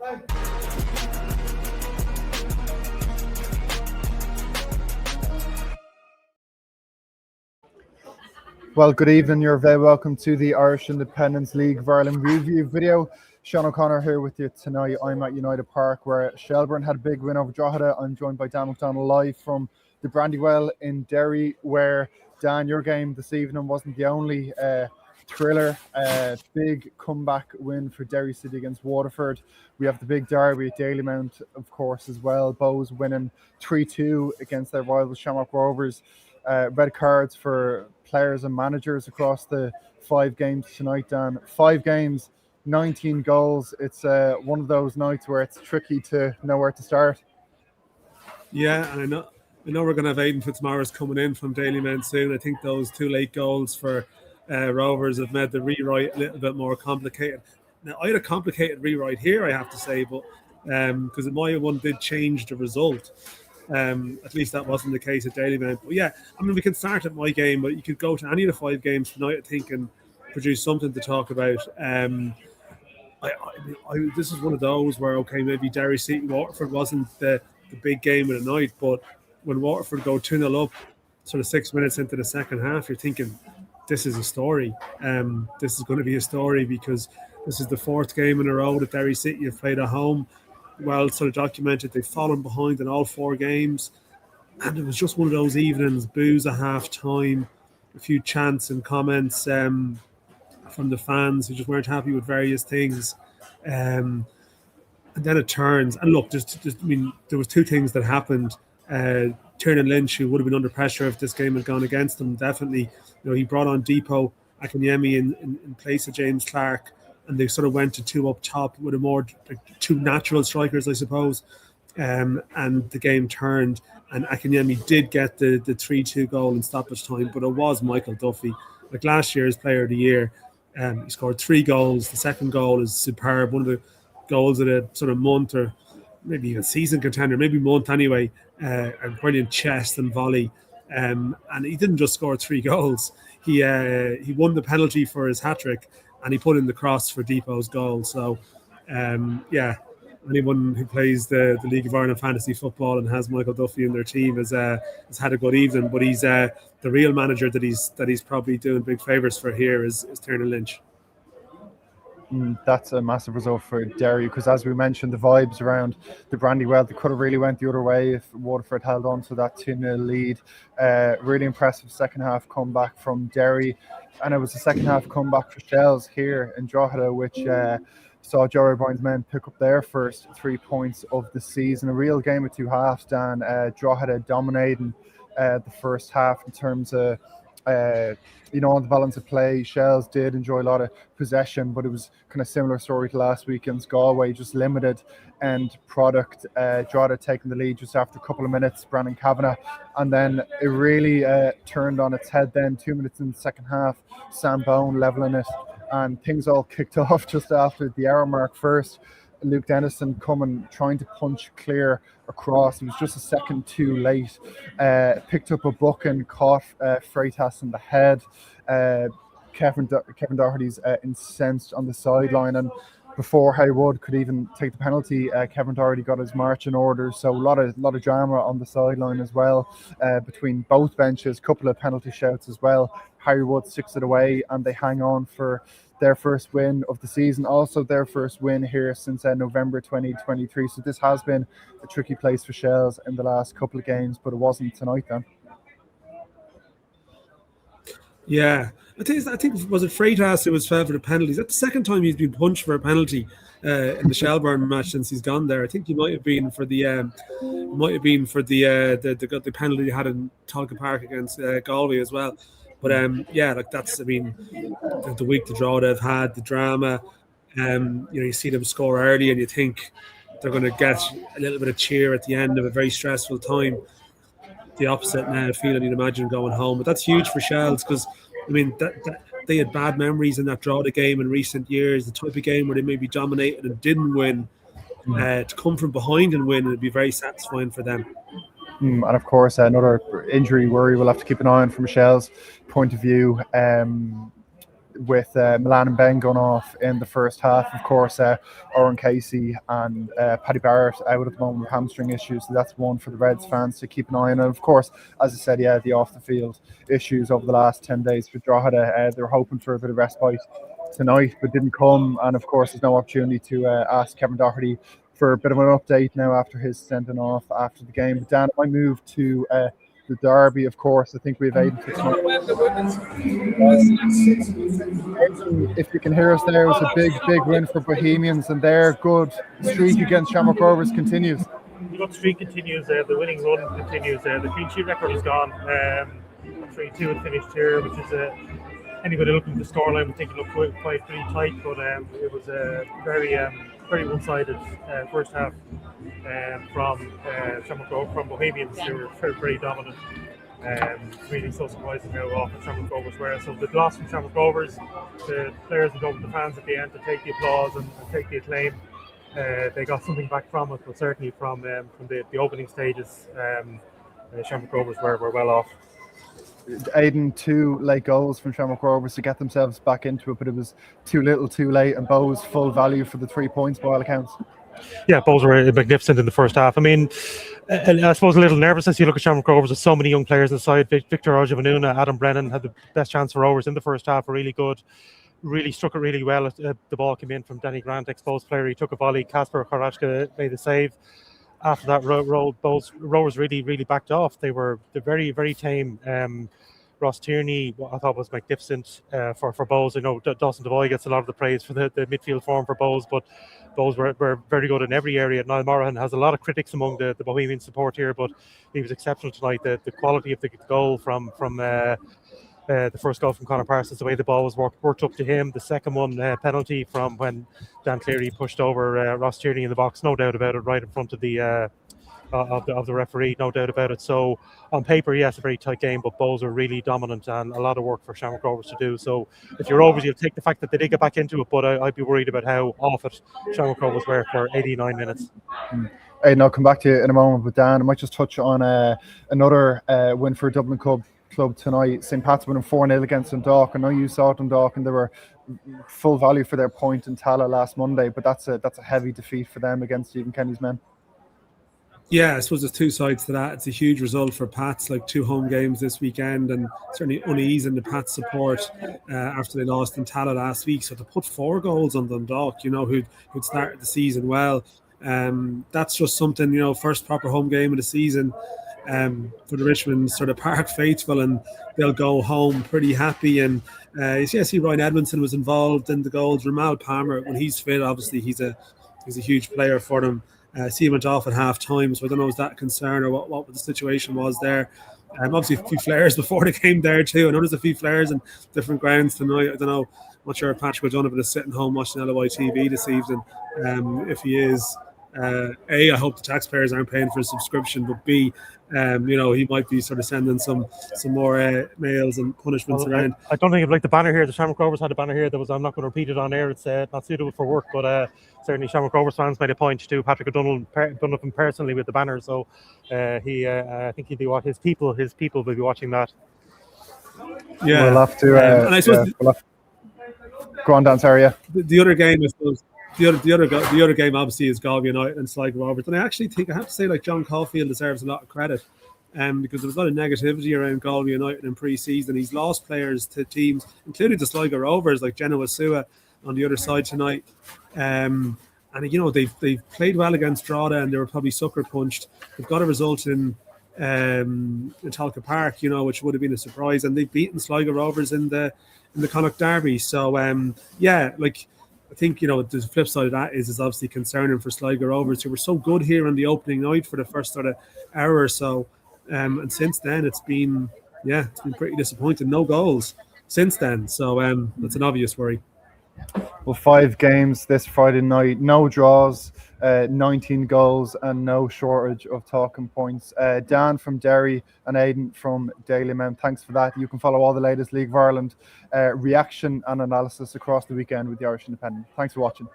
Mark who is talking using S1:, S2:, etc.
S1: Well, good evening. You're very welcome to the Irish Independence League of Ireland review video. Seán O'Connor here with you tonight. I'm at United Park where Shelbourne had a big win over Drogheda. I'm joined by Dan McDonnell live from the Brandywell in Derry, where, Dan, your game this evening wasn't the only thriller. Big comeback win for Derry City against Waterford. We have the big derby at Dalymount, of course, as well. Bows winning 3-2 against their rivals Shamrock Rovers. Red cards for players and managers across the 5 games tonight, Dan. 5 games, 19 goals. It's one of those nights where it's tricky to know where to start.
S2: Yeah, and I know we're going to have Aidan Fitzmaurice coming in from Dalymount soon. I think those 2 late goals for Rovers have made the rewrite a little bit more complicated. Now, I had a complicated rewrite here, I have to say, but because my one did change the result. At least that wasn't the case at Dalymount. But yeah, I mean, we can start at my game, but you could go to any of the 5 games tonight, I think, and produce something to talk about. This is one of those where, okay, maybe Derry City Waterford wasn't the big game of the night, but when Waterford go 2-0 up, sort of 6 minutes into the second half, you're thinking, this is a story. This is going to be a story because this is the 4th game in a row that Derry City have played at home. Well, sort of documented, they've fallen behind in all 4 games, and it was just one of those evenings, boos at half time, a few chants and comments from the fans who just weren't happy with various things, and then it turns. And look, there was 2 things that happened. Tiernan Lynch, who would have been under pressure if this game had gone against him, definitely, he brought on Depot Akinyemi in place of James Clark. And they sort of went to 2 up top with a more 2 natural strikers, I suppose. And the game turned, and Akinyemi did get the 3-2 goal in stoppage time, but it was Michael Duffy. Like last year's Player of the Year, he scored 3 goals. The second goal is superb. One of the goals of the sort of month, or maybe even season contender, maybe month anyway. A brilliant chest and volley. And he didn't just score 3 goals. He won the penalty for his hat-trick, and he put in the cross for Depot's goal. So, anyone who plays the League of Ireland fantasy football and has Michael Duffy in their team has had a good evening. But he's the real manager that he's probably doing big favours for here is Tiernan Lynch.
S1: That's a massive result for Derry, because as we mentioned, the vibes around the Brandywell, they could have really went the other way if Waterford held on to that 2-0 lead. Really impressive second half comeback from Derry, and it was a second half comeback for Shells here in Drogheda, which saw Joe O'Brien's men pick up their first 3 points of the season. A real game of 2 halves, Dan. Drogheda dominating the first half in terms of on the balance of play. Shells did enjoy a lot of possession, but it was kind of similar story to last weekend's Galway, just limited end product. Drogheda taking the lead just after a couple of minutes, Brandon Kavanagh, and then it really turned on its head then. 2 minutes in the second half, Sam Bone levelling it, and things all kicked off just after the hour mark. First, Luke Dennison coming, trying to punch clear across. He was just a second too late. Picked up a book and caught Freitas in the head. Kevin Doherty's incensed on the sideline, and before Harry Wood could even take the penalty, Kevin Doherty got his marching orders. So a lot of drama on the sideline as well, between both benches. Couple of penalty shouts as well. Harry Wood sticks it away, and they hang on for their first win of the season, also their first win here since November 2023. So this has been a tricky place for Shells in the last couple of games, but it wasn't tonight, then.
S2: Yeah, I think was it Freitas who was fouled for the penalties. That's the second time he's been punched for a penalty in the Shelbourne match since he's gone there. I think he might have been for the the penalty he had in Tolka Park against Galway as well. But that's, I mean, the week the draw they've had, the drama, you see them score early and you think they're going to get a little bit of cheer at the end of a very stressful time. The opposite now feeling you'd imagine going home. But that's huge for Shells, because, I mean, that they had bad memories in that draw the game in recent years, the type of game where they maybe dominated and didn't win. To come from behind and win, it'd be very satisfying for them.
S1: And of course, another injury worry we'll have to keep an eye on from Michelle's point of view. with Milan and Ben going off in the first half. Of course, Owen Casey and Paddy Barrett out at the moment with hamstring issues, so that's one for the Reds fans to keep an eye on. And of course, as I said, the off the field issues over the last 10 days for Drogheda. They were hoping for a bit of respite tonight, but didn't come. And of course, there's no opportunity to ask Kevin Doherty for a bit of an update now after his sending off after the game. But Dan, I move to the derby. Of course, I think we have Aidan Fitzmaurice. If you can hear us there, it was a big win for Bohemians, and their good streak against Shamrock Rovers continues.
S3: The good streak continues, the winning run continues, the clean sheet record is gone. 3-2 and finished here, which is anybody looking at the scoreline would think it looked quite pretty tight, but it was a very one-sided first half from Bohemians. They were very dominant. Really so surprising how often Shamrock Rovers were. So the loss from Shamrock Rovers, the players went over the fans at the end to take the applause and take the acclaim. They got something back from it, but certainly from the opening stages, Shamrock Rovers were well off.
S1: Aidan, 2 late goals from Shamrock Rovers to get themselves back into it, but it was too little too late, and Bows full value for the 3 points by all accounts.
S3: Yeah, Bows were magnificent in the first half. I mean, I suppose a little nervousness. You look at Shamrock Rovers, there's so many young players inside. Victor Ojavanuna, Adam Brennan had the best chance for Rovers in the first half, were really good. Really struck it really well. The ball came in from Danny Grant, exposed player. He took a volley. Kasper Karachka made the save. After that, Rovers really backed off. They're very tame. Ross Tierney, I thought, was magnificent for Bows. I know Dawson Devoy gets a lot of the praise for the midfield form for Bows, but Bows were very good in every area. Niall Morahan has a lot of critics among the Bohemian support here, but he was exceptional tonight. The quality of the goal from the first goal from Conor Parsons, the way the ball was worked up to him. The second one, penalty from when Dan Cleary pushed over Ross Tierney in the box, no doubt about it, right in front of the referee, no doubt about it. So on paper, yes, a very tight game, but Bows are really dominant and a lot of work for Shamrock Rovers to do. So if you're Rovers, you'll take the fact that they did get back into it, but I'd be worried about how off it Shamrock Rovers were for 89 minutes.
S1: Aidan, I'll come back to you in a moment with Dan. I might just touch on another win for Dublin club tonight. St. Pat's winning 4-0 against Dundalk. I know you saw Dundalk and they were full value for their point in Tala last Monday, but that's a heavy defeat for them against Stephen Kenny's men.
S2: Yeah, I suppose there's 2 sides to that. It's a huge result for Pats, like 2 home games this weekend, and certainly unease in the Pats support after they lost in Tala last week. So to put 4 goals on Dundalk, who'd started the season well, that's just something, first proper home game of the season for the Richmond sort of Park faithful, and they'll go home pretty happy. And you see Ryan Edmondson was involved in the goals. Ramal Palmer, when he's fit, obviously he's a huge player for them. See, he went off at half time, so I don't know, was that a concern or what the situation was there. Obviously, a few flares before the game there too. I know there's a few flares in different grounds tonight. I don't know. I'm not sure if Patrick O'Donovan is sitting home watching LOI TV this evening. If he is, A, I hope the taxpayers aren't paying for a subscription, but B, he might be sort of sending some more mails and punishments around.
S3: I don't think I'd like the banner here. The Shamrock Rovers had a banner here I'm not going to repeat it on air. It's not suitable for work, but certainly Shamrock Rovers fans made a point to Patrick O'Donovan personally with the banner. So I think he'd be his people will be watching that.
S1: Yeah, we'll have to. And I suppose go on, Dan. Sorry, yeah.
S2: The other game, I suppose. The other game obviously is Galway United and Sligo Rovers, and I actually think I have to say John Caulfield deserves a lot of credit, because there was a lot of negativity around Galway United in pre-season. He's lost players to teams, including the Sligo Rovers like Genoa Sua on the other side tonight, and they've played well against Drogheda and they were probably sucker punched. They've got a result in Talca Park, which would have been a surprise, and they've beaten Sligo Rovers in the Connacht Derby. So I think, the flip side of that is obviously concerning for Sligo Rovers, who were so good here on the opening night for the first sort of hour or so. And since then, it's been pretty disappointing. No goals since then. So that's an obvious worry.
S1: Well, 5 games this Friday night, no draws, 19 goals, and no shortage of talking points. Dan from Derry and Aidan from Daily Mail, thanks for that. You can follow all the latest League of Ireland reaction and analysis across the weekend with the Irish Independent. Thanks for watching.